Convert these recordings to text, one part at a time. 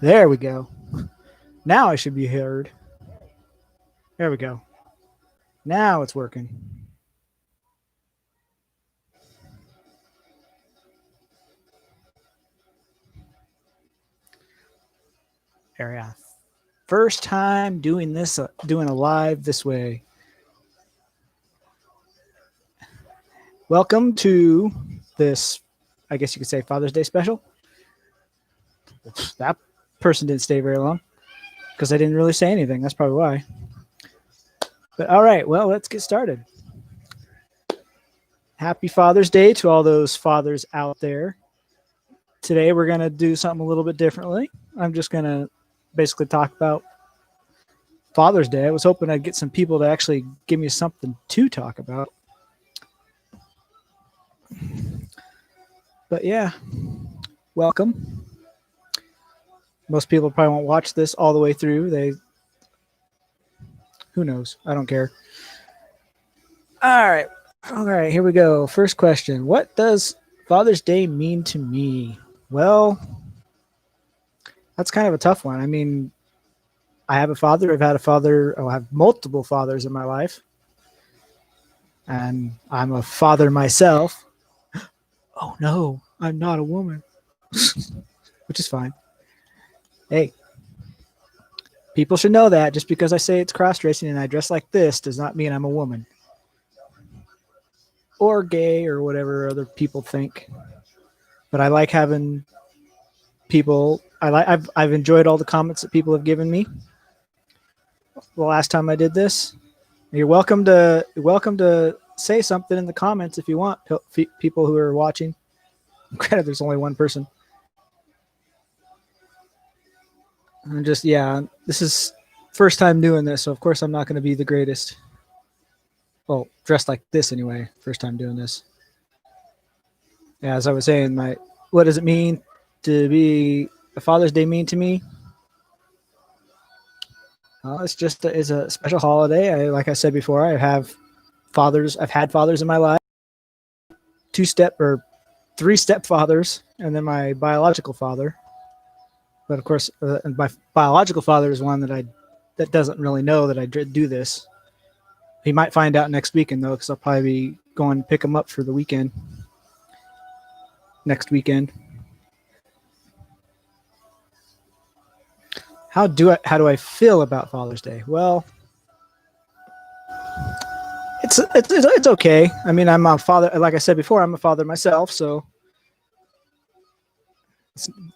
There we go. Now I should be heard. There we go. Now it's working. Area. First time doing this, doing a live this way. Welcome to this, I guess you could say, Father's Day special. That person didn't stay very long because I didn't really say anything. That's probably why. But all right, well, let's get started. Happy Father's Day to all those fathers out there. Today we're going to do something a little bit differently. I'm just going to basically talk about Father's Day. I was hoping I'd get some people to actually give me something to talk about. But yeah, welcome. Most people probably won't watch this all the way through. Who knows? I don't care. All right, here we go. First question. What does Father's Day mean to me? Well, that's kind of a tough one. I mean, I have a father. I've had a father. I have multiple fathers in my life. And I'm a father myself. Oh, no, I'm not a woman. Which is fine. Hey, people should know that just because I say it's cross-dressing and I dress like this does not mean I'm a woman. Or gay or whatever other people think. But I like having people. I've enjoyed all the comments that people have given me. The last time I did this, you're welcome to say something in the comments if you want. People who are watching. Granted, there's only one person. I'm just this is first time doing this, so of course I'm not going to be the greatest. Well, dressed like this anyway. First time doing this. Yeah, as I was saying, what does it mean to be a Father's Day mean to me? It's just it's a special holiday. Like I said before, I've had fathers in my life. 3 stepfathers, and then my biological father. But of course, my biological father is one that doesn't really know that I do this. He might find out next weekend though, because I'll probably be going to pick him up for the weekend. Next weekend. How do I feel about Father's Day? Well, it's okay. I mean, I'm a father. Like I said before, I'm a father myself, so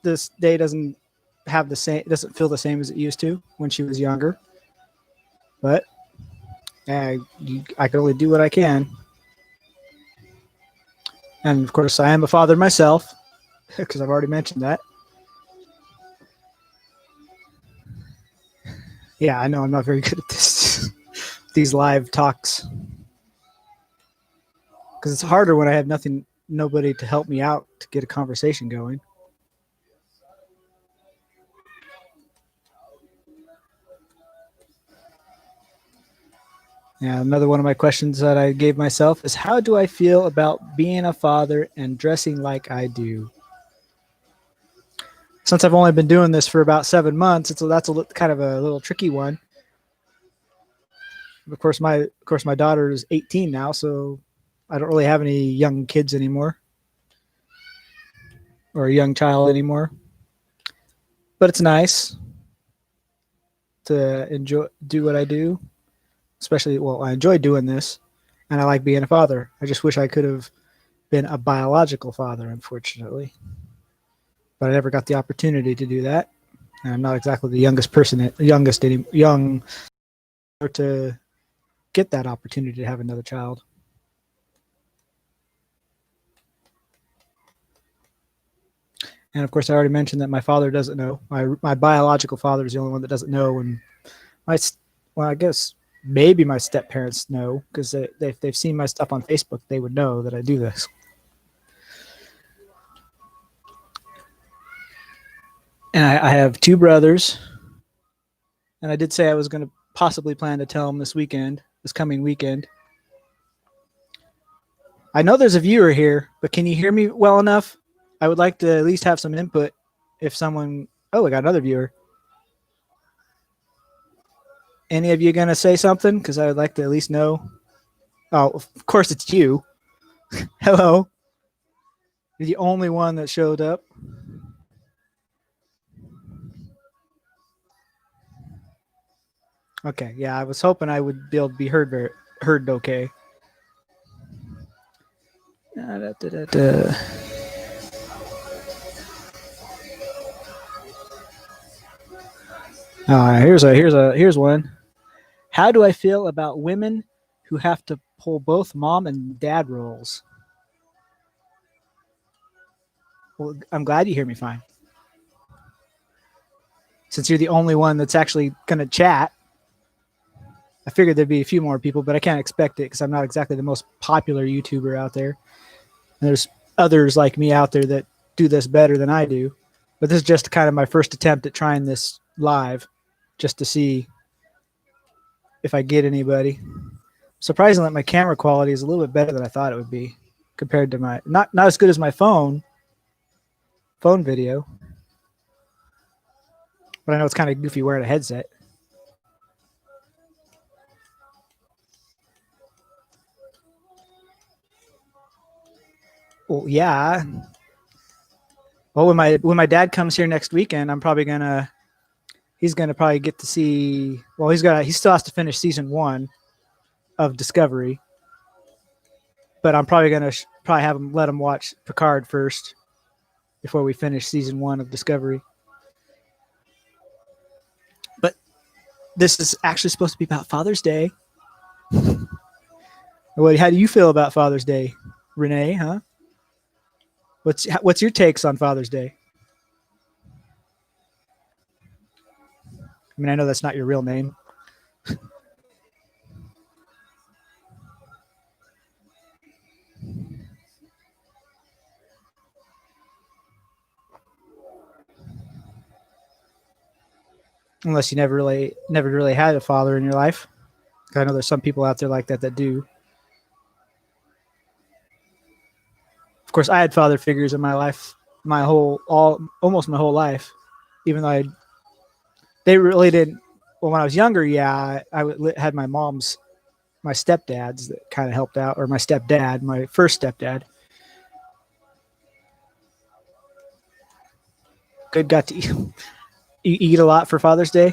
this day doesn't feel the same as it used to when she was younger. But I can only do what I can. And of course, I am a father myself, because I've already mentioned that. Yeah, I know I'm not very good at this. These live talks. Because it's harder when I have nobody to help me out to get a conversation going. Yeah, another one of my questions that I gave myself is, how do I feel about being a father and dressing like I do? Since I've only been doing this for about 7 months, that's kind of a little tricky one. Of course, my daughter is 18 now, so I don't really have any young kids anymore, or a young child anymore. But it's nice to do what I do. Especially, well, I enjoy doing this, and I like being a father. I just wish I could have been a biological father, unfortunately. But I never got the opportunity to do that. And I'm not exactly the youngest to get that opportunity to have another child. And of course, I already mentioned that my father doesn't know. My biological father is the only one that doesn't know. And I guess maybe my step parents know, because if they've seen my stuff on Facebook, they would know that I do this. And I have 2 brothers. And I did say I was going to possibly plan to tell them this coming weekend. I know there's a viewer here, but can you hear me well enough? I would like to at least have some input if someone... Oh, we got another viewer. Any of you gonna say something? Because I would like to at least know. Oh, of course it's you. Hello. You're the only one that showed up. Okay, yeah, I was hoping I would be able to be heard okay. Da, da, da, da. Here's one. How do I feel about women who have to pull both mom and dad roles? Well, I'm glad you hear me fine. Since you're the only one that's actually going to chat, I figured there'd be a few more people, but I can't expect it because I'm not exactly the most popular YouTuber out there. And there's others like me out there that do this better than I do. But this is just kind of my first attempt at trying this live just to see if I get anybody. Surprisingly, my camera quality is a little bit better than I thought it would be compared to my not as good as my phone video. But I know it's kind of goofy wearing a headset. Well, yeah. Well, when my dad comes here next weekend, I'm probably he's gonna probably get to see. Well, he still has to finish season 1 of Discovery, but I'm probably gonna have him let him watch Picard first before we finish season 1 of Discovery. But this is actually supposed to be about Father's Day. How do you feel about Father's Day, Renee? Huh? What's your takes on Father's Day? I mean, I know that's not your real name. Unless you never really had a father in your life. I know there's some people out there like that do. Of course, I had father figures in my life, almost my whole life, even though they really didn't. Well, when I was younger, yeah, I had my stepdads that kind of helped out, or my stepdad, my first stepdad. Good, got to eat. You eat a lot for Father's Day?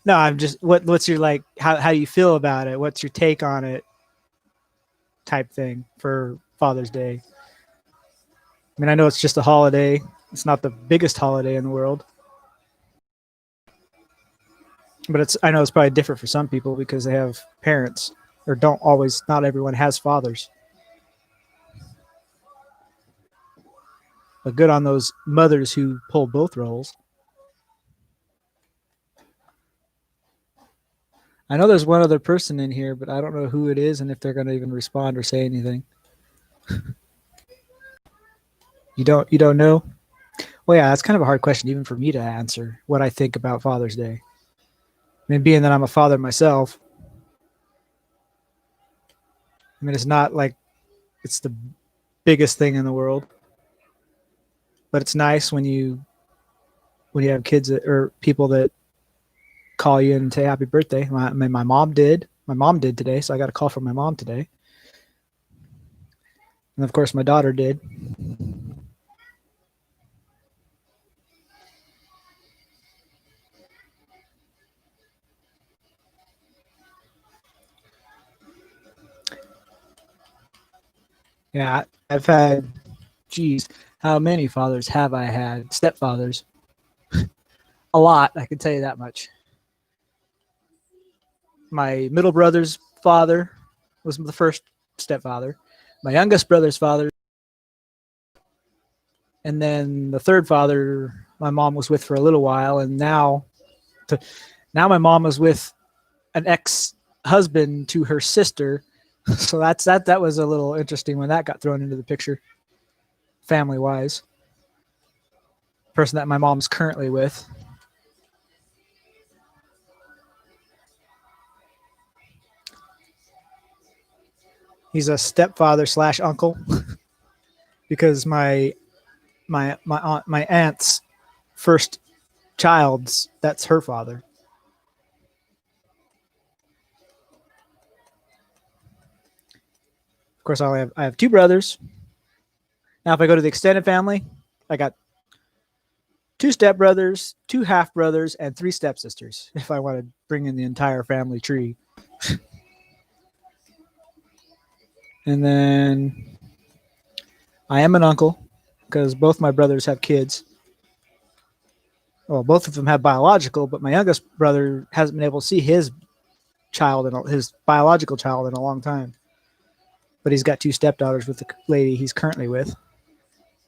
No, I'm just what's your like how do you feel about it? What's your take on it? Type thing for Father's Day. I mean, I know it's just a holiday. It's not the biggest holiday in the world. But I know it's probably different for some people because they have parents or don't always not everyone has fathers. But good on those mothers who pull both roles. I know there's one other person in here, but I don't know who it is and if they're going to even respond or say anything. You don't know? Well, yeah, that's kind of a hard question even for me to answer what I think about Father's Day. I mean, being that I'm a father myself, I mean, it's not like it's the biggest thing in the world, but it's nice when you have kids or people that call you and say happy birthday. My mom did. My mom did today, so I got a call from my mom today. And of course, my daughter did. Yeah, I've had, geez, how many fathers have I had? Stepfathers. A lot, I can tell you that much. My middle brother's father was the first stepfather. My youngest brother's father. And then the third father, my mom was with for a little while. And now my mom was with an ex-husband to her sister. So that was a little interesting when that got thrown into the picture, family-wise. Person that my mom's currently with. He's a stepfather / uncle because my my aunt's first child's, that's her father. Of course, I have two brothers. Now, if I go to the extended family, I got two stepbrothers, two half brothers, and three stepsisters. If I want to bring in the entire family tree, and then I am an uncle because both my brothers have kids. Well, both of them have biological, but my youngest brother hasn't been able to see his his biological child in a long time. But he's got two stepdaughters with the lady he's currently with.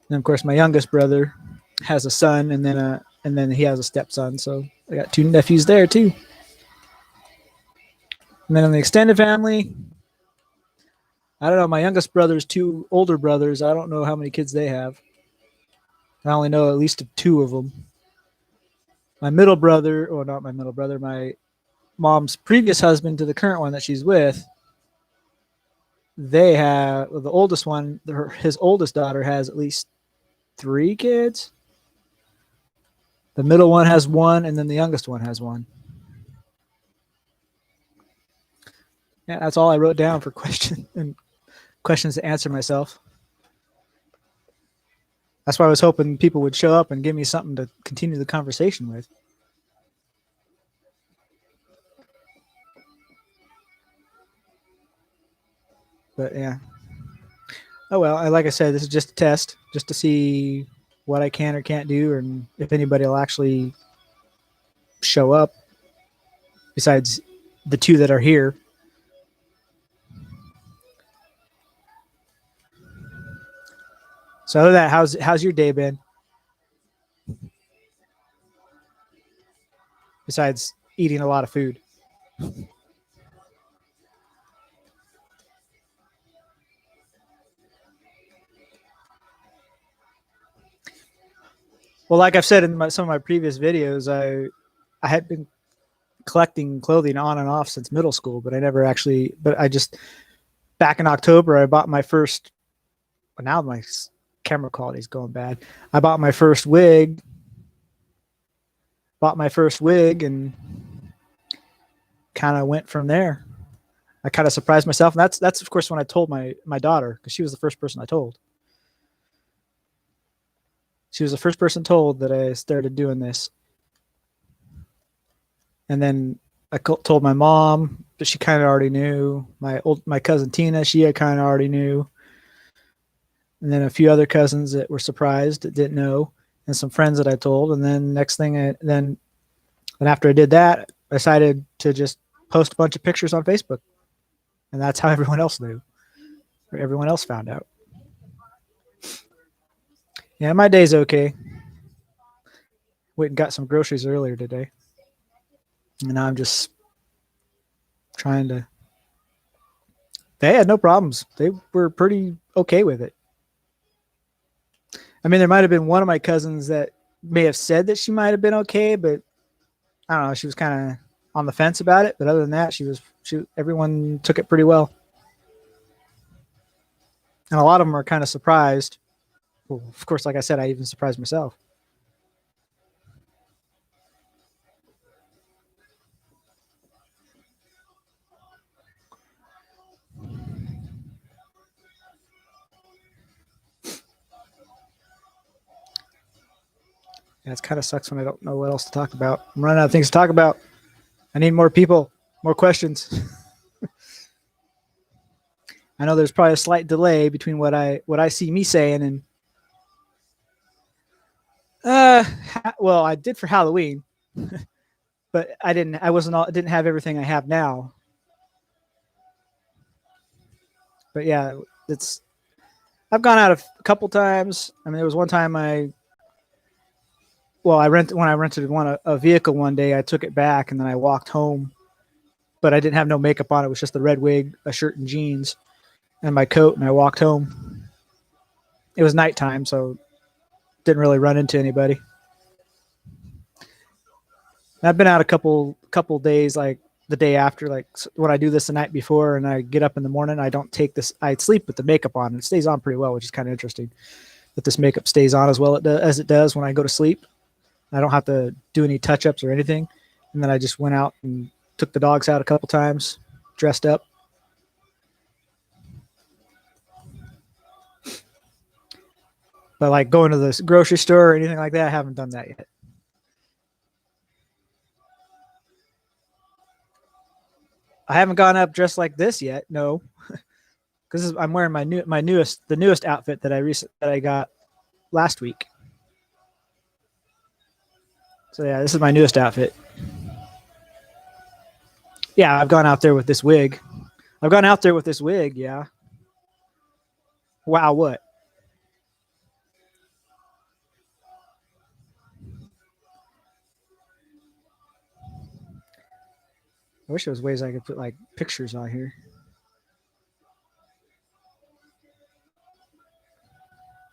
And of course, my youngest brother has a son, and then he has a stepson. So I got two nephews there too. And then in the extended family, I don't know. My youngest brother's two older brothers. I don't know how many kids they have. I only know at least two of them. My middle brother, or not my middle brother, my mom's previous husband to the current one that she's with, they have the oldest one. His oldest daughter has at least three kids. The middle one has one, and then the youngest one has one. Yeah, that's all I wrote down for questions to answer myself. That's why I was hoping people would show up and give me something to continue the conversation with. But yeah. Oh well, like I said, this is just a test, just to see what I can or can't do, and if anybody will actually show up besides the two that are here. So other than that, how's your day been? Besides eating a lot of food. Well, like I've said in some of my previous videos, I had been collecting clothing on and off since middle school, but I never actually. But I just back in October, I bought my first. Well, now my camera quality is going bad. I bought my first wig. And kind of went from there. I kind of surprised myself, and that's of course when I told my daughter, because she was the first person I told. She was the first person told that I started doing this. And then I told my mom, but she kind of already knew. My cousin Tina, she kind of already knew. And then a few other cousins that were surprised that didn't know, and some friends that I told. And then next thing, then after I did that, I decided to just post a bunch of pictures on Facebook, and that's how everyone else knew. Or everyone else found out. Yeah, my day's okay. Went and got some groceries earlier today. And now I'm just trying to. They had no problems. They were pretty okay with it. I mean, there might have been one of my cousins that may have said that she might have been okay, but I don't know. She was kind of on the fence about it. But other than that, everyone took it pretty well. And a lot of them are kind of surprised. Well, of course, like I said, I even surprised myself. Yeah, it kind of sucks when I don't know what else to talk about. I'm running out of things to talk about. I need more people, more questions. I know there's probably a slight delay between what I see me saying and well, I did for Halloween, but I didn't have everything I have now. But yeah, I've gone out a couple times. I mean, there was one time when I rented a vehicle one day, I took it back and then I walked home, but I didn't have no makeup on. It was just the red wig, a shirt and jeans, and my coat, and I walked home. It was nighttime, so didn't really run into anybody. And I've been out a couple days, like the day after, like when I do this the night before and I get up in the morning, I don't take this. I sleep with the makeup on, and it stays on pretty well, which is kind of interesting. that this makeup stays on as well as it does when I go to sleep. I don't have to do any touch-ups or anything. And then I just went out and took the dogs out a couple times, dressed up. But like going to the grocery store or anything like that, I haven't done that yet. I haven't gone up dressed like this yet. No, because I'm wearing the newest outfit that I got last week. So yeah, this is my newest outfit. Yeah, I've gone out there with this wig. I've gone out there with this wig. Yeah. Wow, what? I wish there was ways I could put like pictures on here.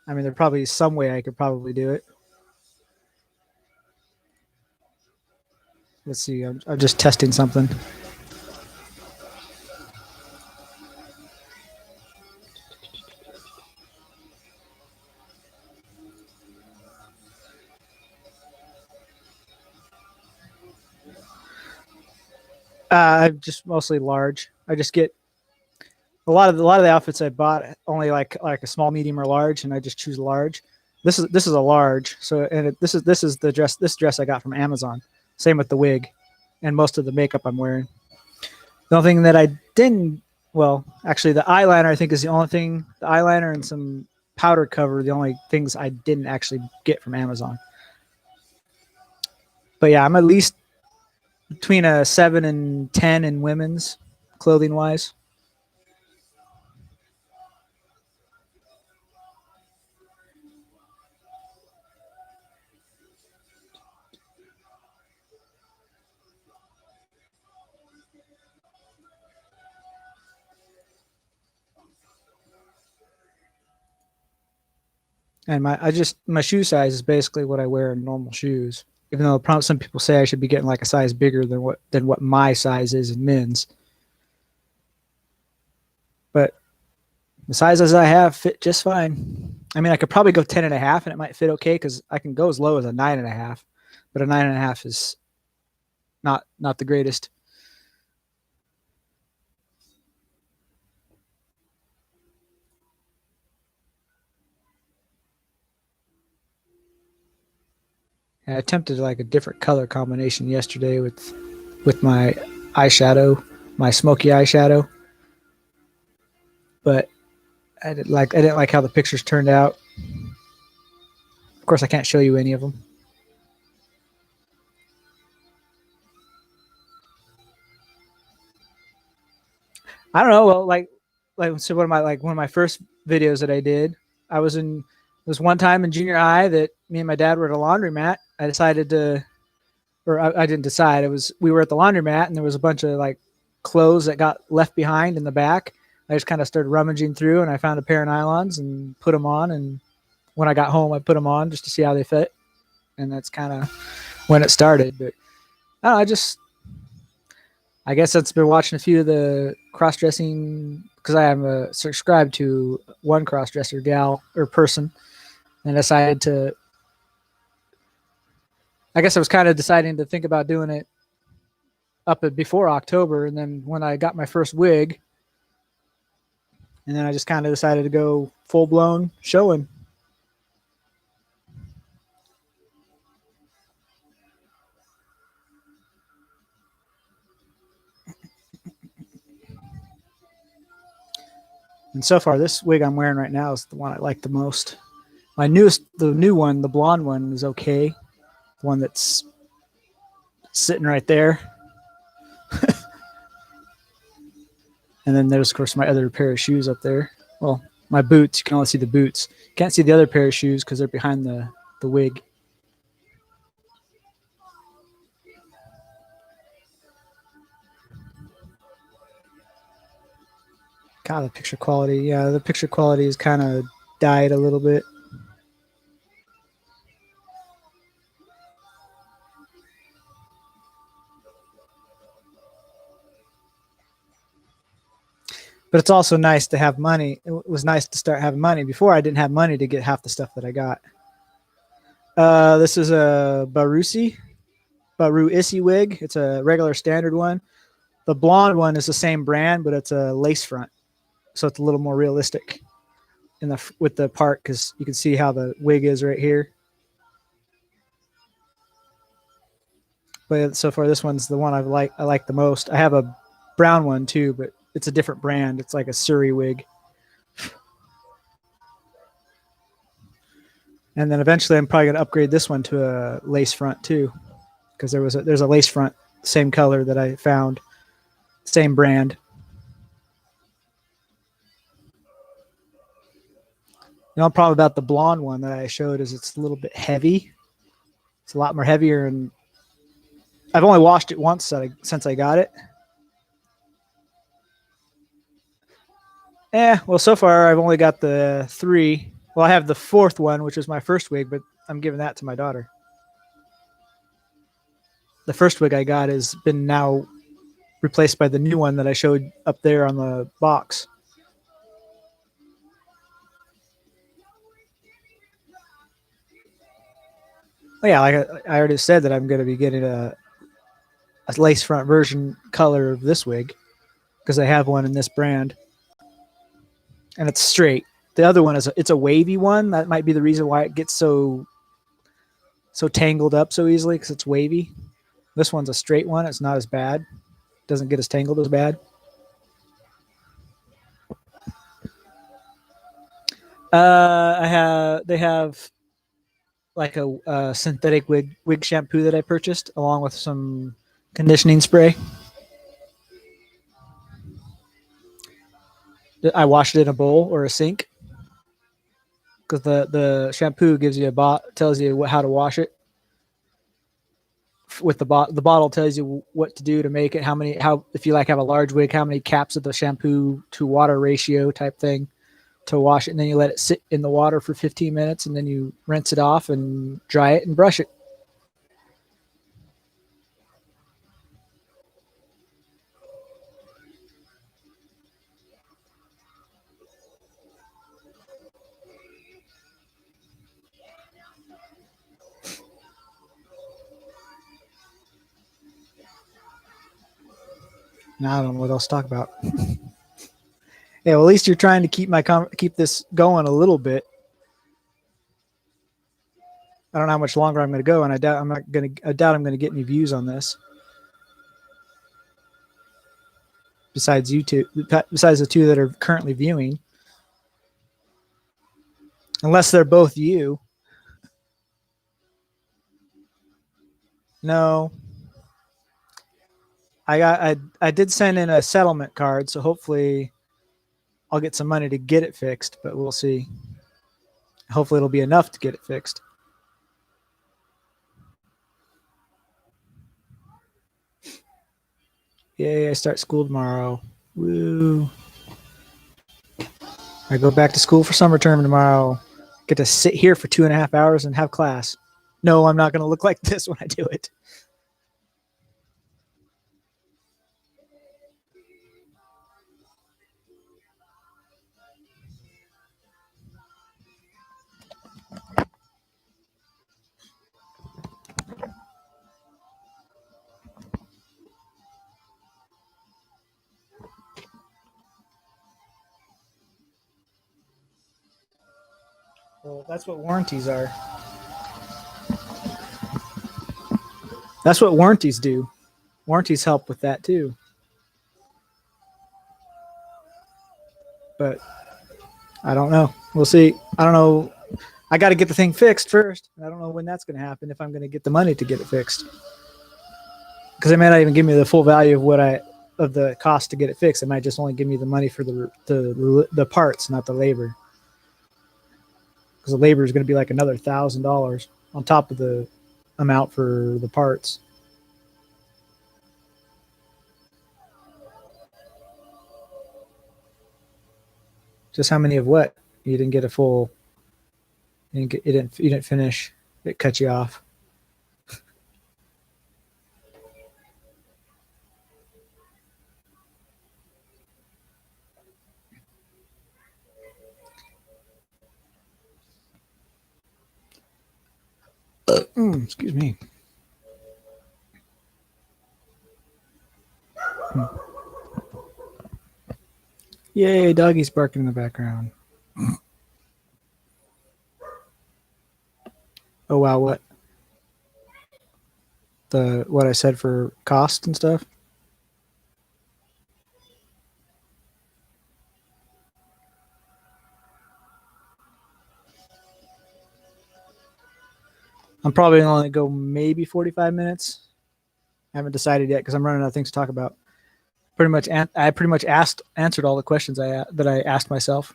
I mean, there's probably some way I could probably do it. Let's see. I'm just testing something. I'm just mostly large. I just get a lot of the outfits I bought only like a small, medium, or large, and I just choose large. This is a large. So this is the dress. This dress I got from Amazon. Same with the wig, and most of the makeup I'm wearing. The only thing that I didn't, well, actually, the eyeliner I think is the only thing. The eyeliner and some powder cover, the only things I didn't actually get from Amazon. But yeah, I'm at least between a 7 and 10 in women's clothing wise. And my shoe size is basically what I wear in normal shoes. Even though some people say I should be getting like a size bigger than what my size is in men's, but the sizes I have fit just fine. I mean, I could probably go 10.5 and it might fit okay because I can go as low as a 9.5, but a 9.5 is not the greatest. I attempted like a different color combination yesterday with my eyeshadow, my smoky eyeshadow, but I didn't like how the pictures turned out. Of course, I can't show you any of them. I don't know. Well, like so one of my first videos that I did, I was in this one time in junior high that me and my dad were at a laundromat. I decided to, or I didn't decide. It was we were at the laundromat and there was a bunch of like clothes that got left behind in the back. I just kind of started rummaging through and I found a pair of nylons and put them on. And when I got home, I put them on just to see how they fit. And that's kind of when it started. But I don't know, I guess I've been watching a few of the cross dressing because I am subscribed to one cross dresser gal or person, and decided to. I guess I was kind of deciding to think about doing it before October, and then when I got my first wig, and then I just kind of decided to go full blown showing. And so far, this wig I'm wearing right now is the one I like the most. The new one, the blonde one, is okay. The one that's sitting right there. And then there's, of course, my other pair of shoes up there. Well, my boots. You can only see the boots. Can't see the other pair of shoes because they're behind the wig. God, the picture quality. Yeah, the picture quality has kind of died a little bit. But it's also nice to have money was nice to start having money. Before I didn't have money to get half the stuff that I got. This is a Baru Issy wig. It's a regular standard one. The blonde one is the same brand, but it's a lace front, so it's a little more realistic in the with the part because you can see how the wig is right here. But so far, this one's the one I like the most. I have a brown one too, but it's a different brand. It's like a Surrey wig. And then eventually, I'm probably going to upgrade this one to a lace front too, because there's a lace front, same color that I found, same brand. The only problem about the blonde one that I showed is it's a little bit heavy. It's a lot more heavier, and I've only washed it once since I got it. Well, so far I've only got the 3. Well, I have the 4th one, which was my first wig, but I'm giving that to my daughter. The first wig I got has been now replaced by the new one that I showed up there on the box. Oh, yeah, like I already said that I'm going to be getting a lace front version color of this wig because I have one in this brand, and it's straight. The other one it's a wavy one. That might be the reason why it gets so tangled up so easily because it's wavy. This one's a straight one. It's not as bad. Doesn't get as tangled as bad. They have like a synthetic wig shampoo that I purchased along with some conditioning spray. I washed it in a bowl or a sink because the shampoo gives you tells you how to wash it. With the bottle tells you what to do to make it, how if you have a large wig, how many caps of the shampoo to water ratio type thing to wash it, and then you let it sit in the water for 15 minutes, and then you rinse it off and dry it and brush it. Now I don't know what else to talk about. Yeah, well, at least you're trying to keep this going a little bit. I don't know how much longer I'm going to go, and I doubt I'm going to get any views on this. Besides the 2 that are currently viewing, unless they're both you. No, I did send in a settlement card, so hopefully I'll get some money to get it fixed, but we'll see. Hopefully it'll be enough to get it fixed. Yay, I start school tomorrow. Woo. I go back to school for summer term tomorrow. Get to sit here for 2.5 hours and have class. No, I'm not going to look like this when I do it. Well, that's what warranties are. That's what warranties do. Warranties help with that too. But I don't know. We'll see. I don't know. I got to get the thing fixed first. I don't know when that's going to happen, if I'm going to get the money to get it fixed. Because they may not even give me the full value of the cost to get it fixed. It might just only give me the money for the parts, not the labor. Because the labor is going to be like another $1,000 on top of the amount for the parts. Just how many of what? You didn't get a full. You didn't finish. It cut you off. Excuse me. Yay, doggy's barking in the background. Oh wow, what I said for cost and stuff? I'm probably gonna only go maybe 45 minutes. I haven't decided yet because I'm running out of things to talk about. I pretty much answered all the questions that I asked myself.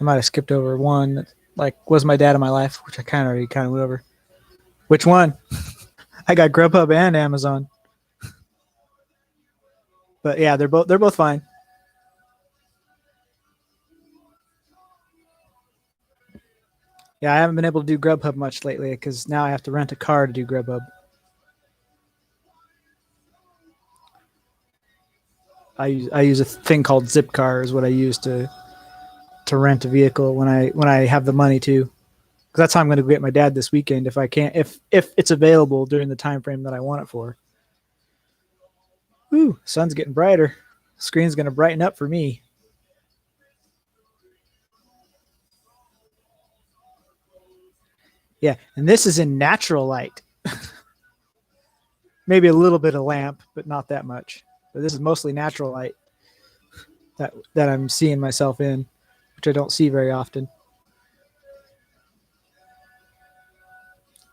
I might have skipped over one, like was my dad in my life, which I kind of went over. Which one? I got Grubhub and Amazon, but yeah, they're both fine. Yeah, I haven't been able to do Grubhub much lately because now I have to rent a car to do Grubhub. I use a thing called Zipcar is what I use to rent a vehicle when I have the money to. Because that's how I'm going to get my dad this weekend if I can't if it's available during the time frame that I want it for. Ooh, sun's getting brighter. Screen's going to brighten up for me. Yeah, and this is in natural light. Maybe a little bit of lamp, but not that much. But this is mostly natural light that I'm seeing myself in, which I don't see very often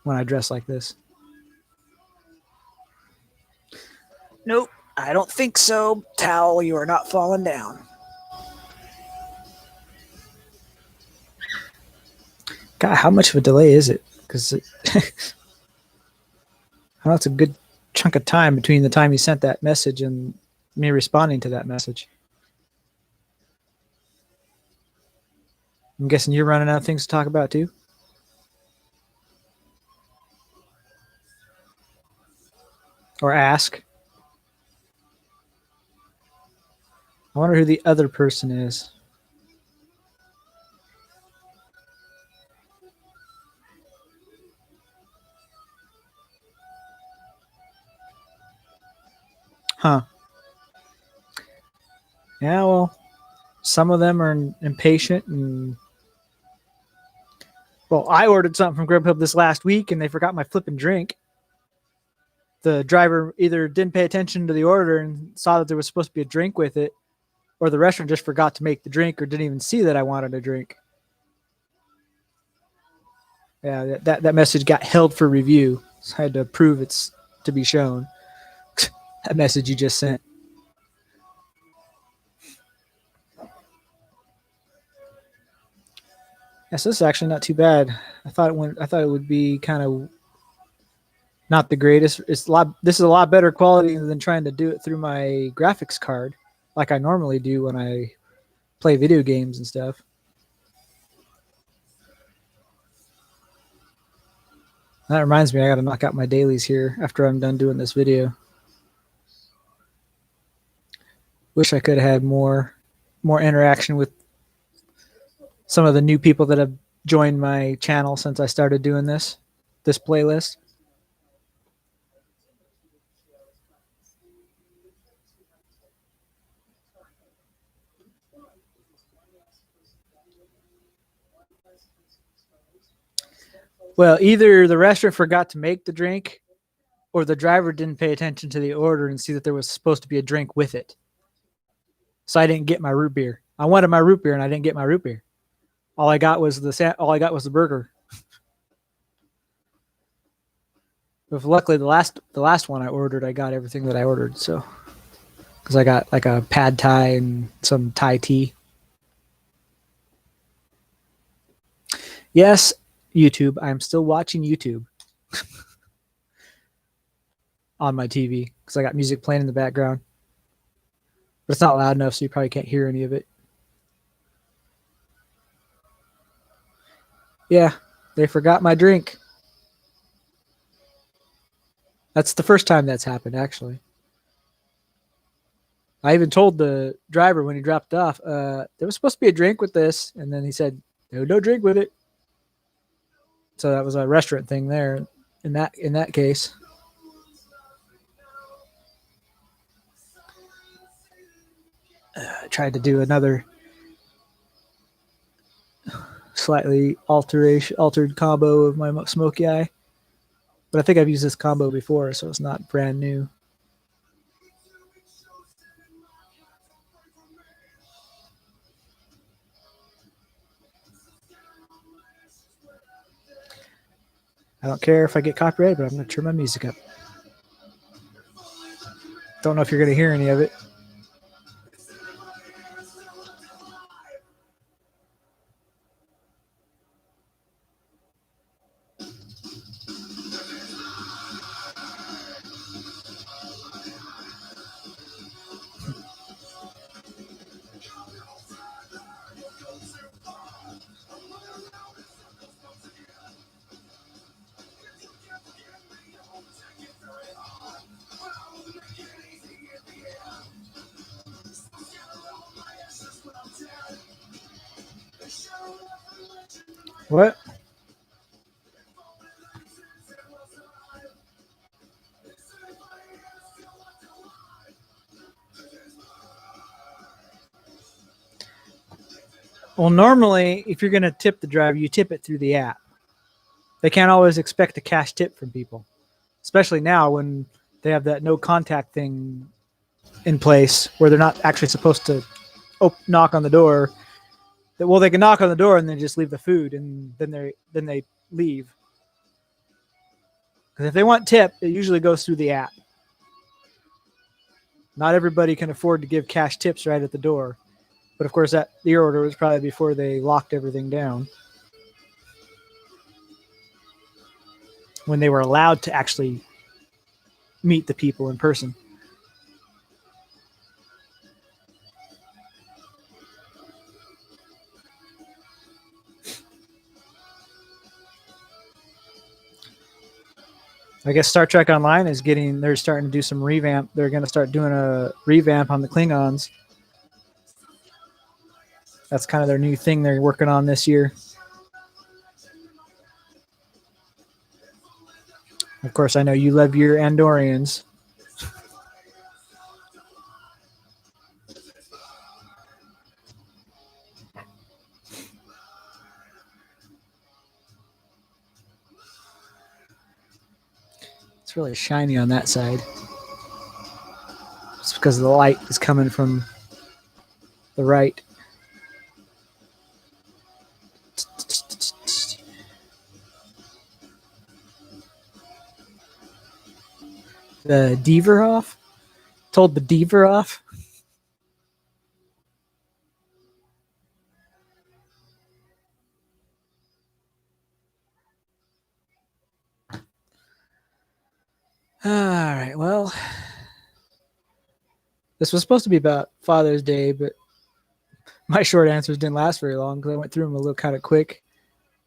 when I dress like this. Nope, I don't think so. Towel, you are not falling down. God, how much of a delay is it? Because I know it's a good chunk of time between the time you sent that message and me responding to that message. I'm guessing you're running out of things to talk about too? Or ask? I wonder who the other person is. Huh. Yeah, well, some of them are impatient and well, I ordered something from Grubhub this last week and they forgot my flipping drink. The driver either didn't pay attention to the order and saw that there was supposed to be a drink with it, or the restaurant just forgot to make the drink or didn't even see that I wanted a drink. Yeah, that message got held for review. So I had to prove it's to be shown. That message you just sent. Yes, this is actually not too bad. I thought it would be kind of not the greatest. This is a lot better quality than trying to do it through my graphics card, like I normally do when I play video games and stuff. That reminds me, I got to knock out my dailies here after I'm done doing this video. Wish I could have had more interaction with some of the new people that have joined my channel since I started doing this playlist. Well, either the restaurant forgot to make the drink or the driver didn't pay attention to the order and see that there was supposed to be a drink with it. So I didn't get my root beer. I wanted my root beer and I didn't get my root beer. All I got was the burger. But luckily the last one I ordered, I got everything that I ordered. So because I got like a pad thai and some Thai tea. Yes, YouTube. I'm still watching YouTube on my TV because I got music playing in the background. But it's not loud enough, so you probably can't hear any of it. Yeah, they forgot my drink. That's the first time that's happened, actually. I even told the driver when he dropped off, there was supposed to be a drink with this, and then he said, no drink with it. So that was a restaurant thing there in that case. I tried to do another slightly altered combo of my smoky eye, but I think I've used this combo before, so it's not brand new. I don't care if I get copyrighted, but I'm going to turn my music up. Don't know if you're going to hear any of it. What? Well, normally, if you're going to tip the driver, you tip it through the app. They can't always expect a cash tip from people, especially now when they have that no contact thing in place where they're not actually supposed to knock on the door. Well, they can knock on the door and then just leave the food, and then they leave. Because if they want tip, it usually goes through the app. Not everybody can afford to give cash tips right at the door. But of course, that the order was probably before they locked everything down, when they were allowed to actually meet the people in person. I guess Star Trek Online they're starting to do some revamp. They're going to start doing a revamp on the Klingons. That's kind of their new thing they're working on this year. Of course, I know you love your Andorians. It's really shiny on that side. It's because the light is coming from the right. The Deaver off? Told the Deaver off? All right, well, this was supposed to be about Father's Day, but my short answers didn't last very long because I went through them a little kind of quick.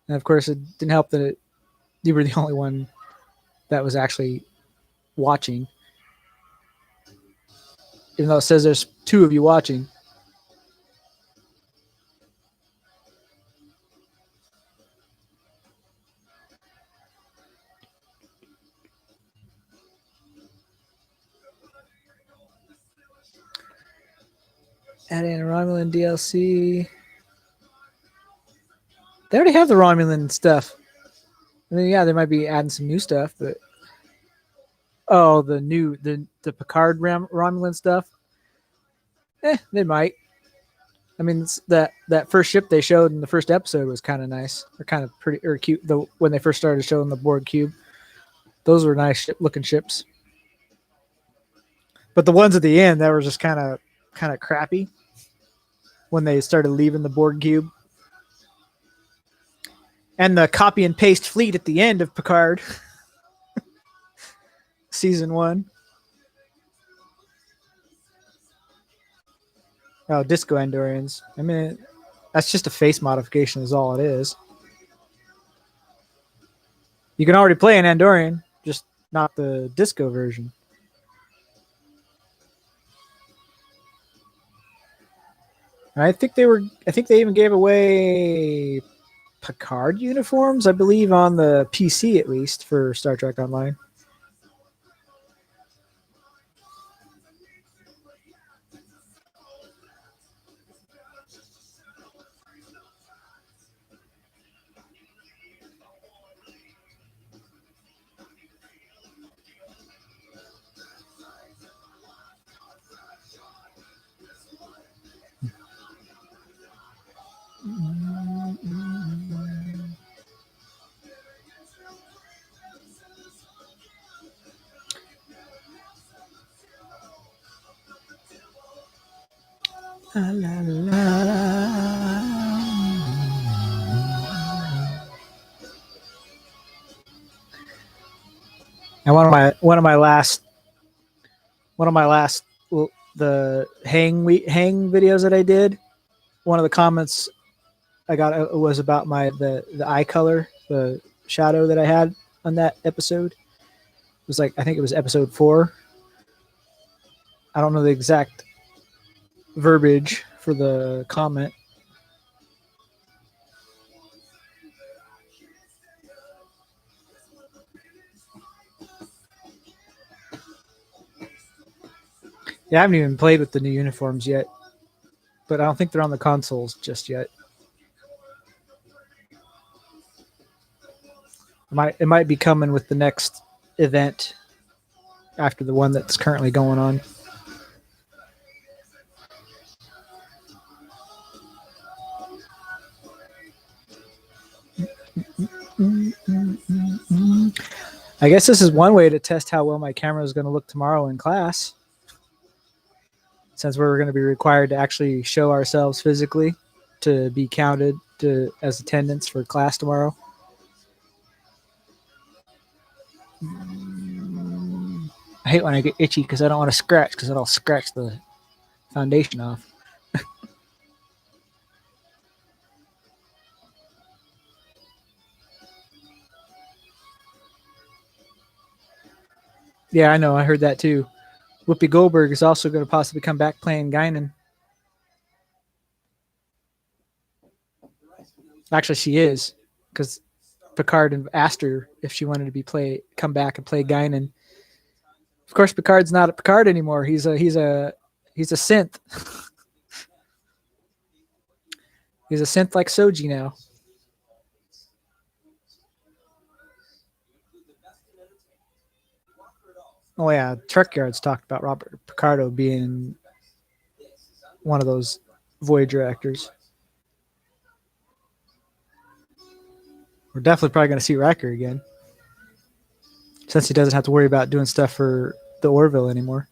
And of course, it didn't help that you were the only one that was actually watching. Even though it says there's 2 of you watching. Adding a Romulan DLC. They already have the Romulan stuff. I mean, yeah, they might be adding some new stuff, but the Picard Romulan stuff. They might. I mean, that first ship they showed in the first episode was kind of nice. They're kind of pretty or cute. When they first started showing the Borg cube, those were nice looking ships. But the ones at the end that were just kind of crappy when they started leaving the Borg cube. And the copy and paste fleet at the end of Picard season 1. Oh, Disco Andorians. I mean, that's just a face modification is all it is. You can already play an Andorian, just not the Disco version. And I think they were. I think they even gave away Picard uniforms. I believe on the PC at least for Star Trek Online. La, la, la. And one of my last the hang videos that I did. One of the comments I got was about the eye color, the shadow that I had on that episode. It was like I think it was episode 4. I don't know the exact verbiage for the comment. Yeah, I haven't even played with the new uniforms yet, but I don't think they're on the consoles just yet. It might be coming with the next event after the one that's currently going on. I guess this is one way to test how well my camera is going to look tomorrow in class, since we're going to be required to actually show ourselves physically to be counted as attendance for class tomorrow. I hate when I get itchy because I don't want to scratch because it'll scratch the foundation off. Yeah, I know. I heard that too. Whoopi Goldberg is also going to possibly come back playing Guinan. Actually, she is, because Picard asked her if she wanted to come back and play Guinan. Of course, Picard's not a Picard anymore. He's a synth. He's a synth like Soji now. Oh yeah, Trek Yards talked about Robert Picardo being one of those Voyager actors. We're definitely probably going to see Riker again, since he doesn't have to worry about doing stuff for the Orville anymore.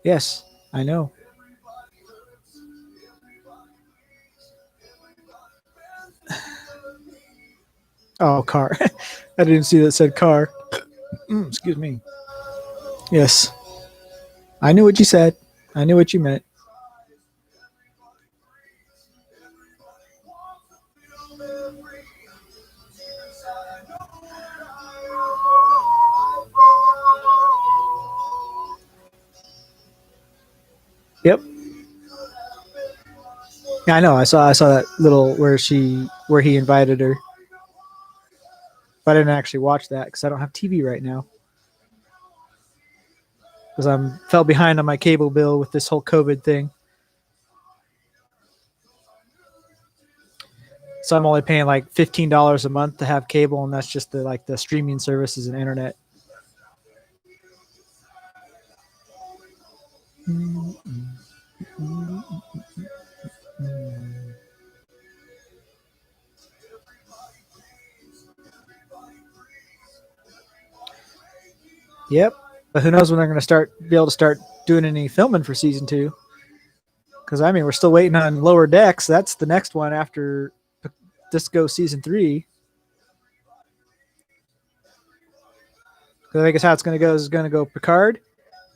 Yes, I know. Oh, car. I didn't see that it said car. Excuse me. Yes. I knew what you said. I knew what you meant. Yep. Yeah, I know. I saw that little where he invited her. But I didn't actually watch that because I don't have TV right now. Because I'm fell behind on my cable bill with this whole COVID thing. So I'm only paying like $15 a month to have cable, and that's just the streaming services and internet. Yep. But who knows when they're going to be able to start doing any filming for season 2? Because I mean, we're still waiting on Lower Decks. That's the next one after Disco season 3. Because I guess how it's going to go is going to go Picard,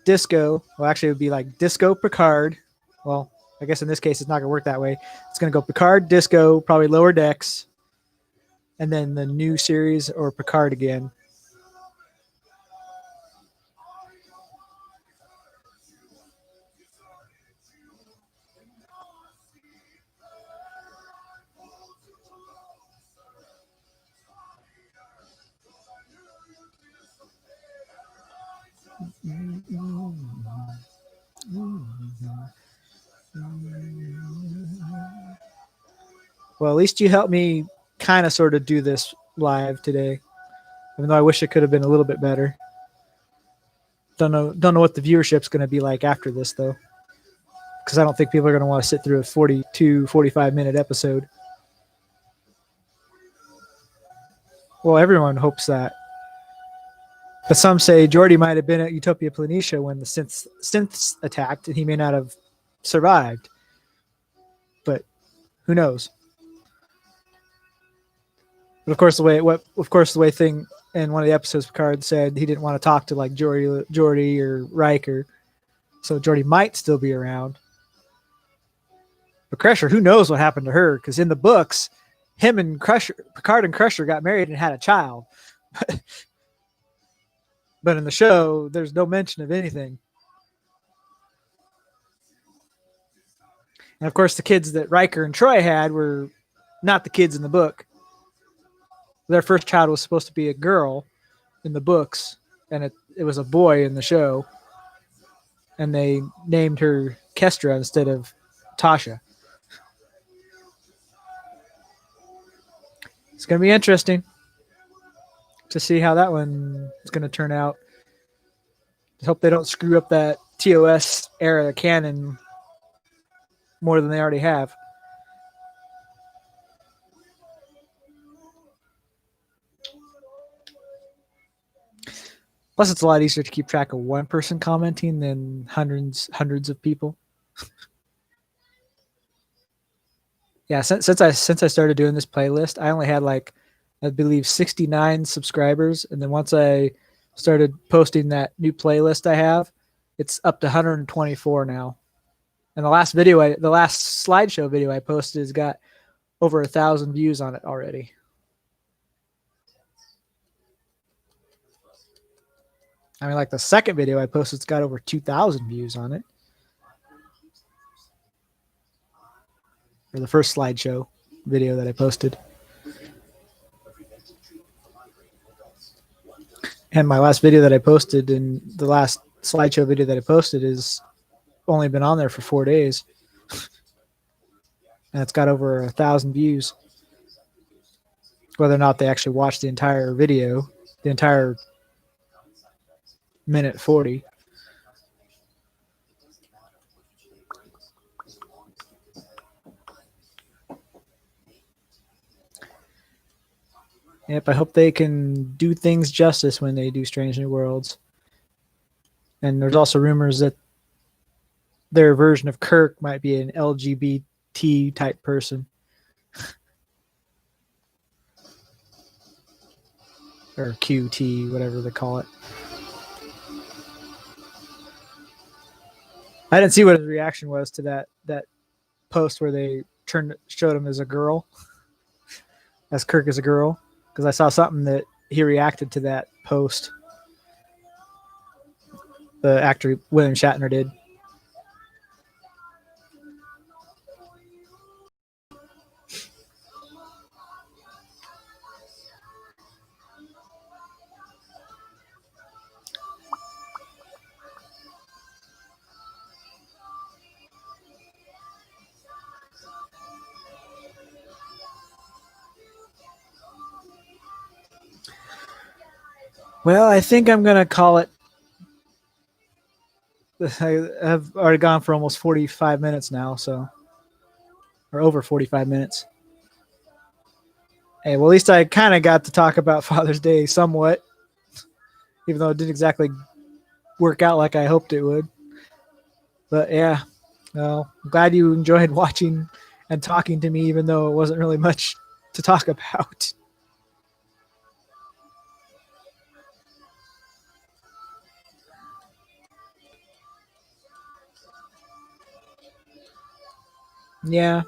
Disco. Well, actually, it would be like Disco, Picard. Well, I guess in this case, it's not going to work that way. It's going to go Picard, Disco, probably Lower Decks, and then the new series or Picard again. Well, at least you helped me kind of sort of do this live today, even though I wish it could have been a little bit better. Don't know what the viewership's going to be like after this, though, because I don't think people are going to want to sit through a 45-minute episode. Well, everyone hopes that. But some say Jordy might have been at Utopia Planitia when the synths attacked, and he may not have survived. But who knows? But of course, the way thing in one of the episodes, Picard said he didn't want to talk to like Jordy or Riker, so Jordy might still be around. But Crusher, who knows what happened to her? Because in the books, him and Picard and Crusher got married and had a child. But in the show, there's no mention of anything. And of course, the kids that Riker and Troy had were not the kids in the book. Their first child was supposed to be a girl in the books, and it was a boy in the show. And they named her Kestra instead of Tasha. It's going to be interesting to see how that one is going to turn out. I hope they don't screw up that TOS era canon more than they already have. Plus, it's a lot easier to keep track of one person commenting than hundreds of people. Yeah, since I started doing this playlist, I only had I believe 69 subscribers, and then once I started posting that new playlist I have, it's up to 124 now. And the last slideshow video I posted has got over 1,000 views on it already. I mean, like the second video I posted, it's got over 2,000 views on it. Or the first slideshow video that I posted. And my last video that I posted, and the last slideshow video that I posted, is only been on there for 4 days. And it's got over 1,000 views. Whether or not they actually watched the entire video, the entire minute 40. Yep, I hope they can do things justice when they do Strange New Worlds. And there's also rumors that their version of Kirk might be an LGBT type person. Or QT, whatever they call it. I didn't see what his reaction was to that post where they showed him as a girl, as Kirk as a girl, because I saw something that he reacted to that post. The actor William Shatner did. Well, I think I'm going to call it. I have already gone for almost 45 minutes now, or over 45 minutes. Hey, well, at least I kind of got to talk about Father's Day somewhat, even though it didn't exactly work out like I hoped it would. But yeah, well, I'm glad you enjoyed watching and talking to me, even though it wasn't really much to talk about. Yeah.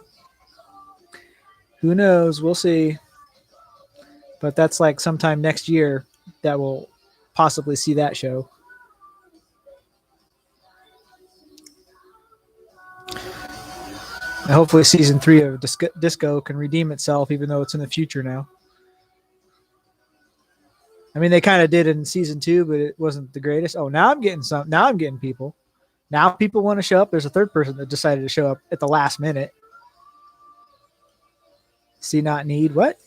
Who knows? We'll see. But that's like sometime next year that we'll possibly see that show. And hopefully season 3 of Disco can redeem itself, even though it's in the future now. I mean, they kind of did in season 2, but it wasn't the greatest. Oh, now I'm getting some. Now I'm getting people. Now people want to show up. There's a third person that decided to show up at the last minute. See, not need what?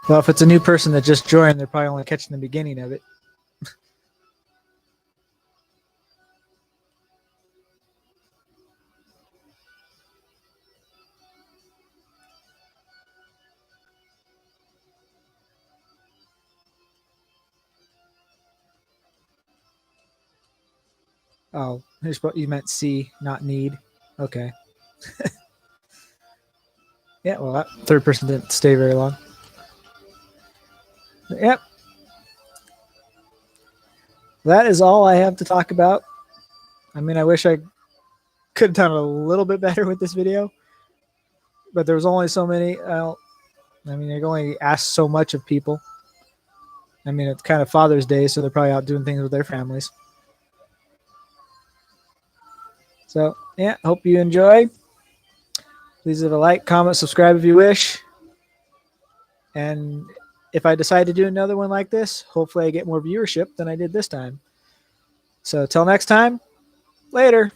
Well, if it's a new person that just joined, they're probably only catching the beginning of it. Oh, you meant see, not need. Okay. Yeah, well, that third person didn't stay very long. Yep. That is all I have to talk about. I mean, I wish I could have done a little bit better with this video, but there was only so many. I mean, I can only ask so much of people. I mean, it's kind of Father's Day, so they're probably out doing things with their families. So, yeah, hope you enjoy. Please leave a like, comment, subscribe if you wish. And if I decide to do another one like this, hopefully I get more viewership than I did this time. So, till next time, later.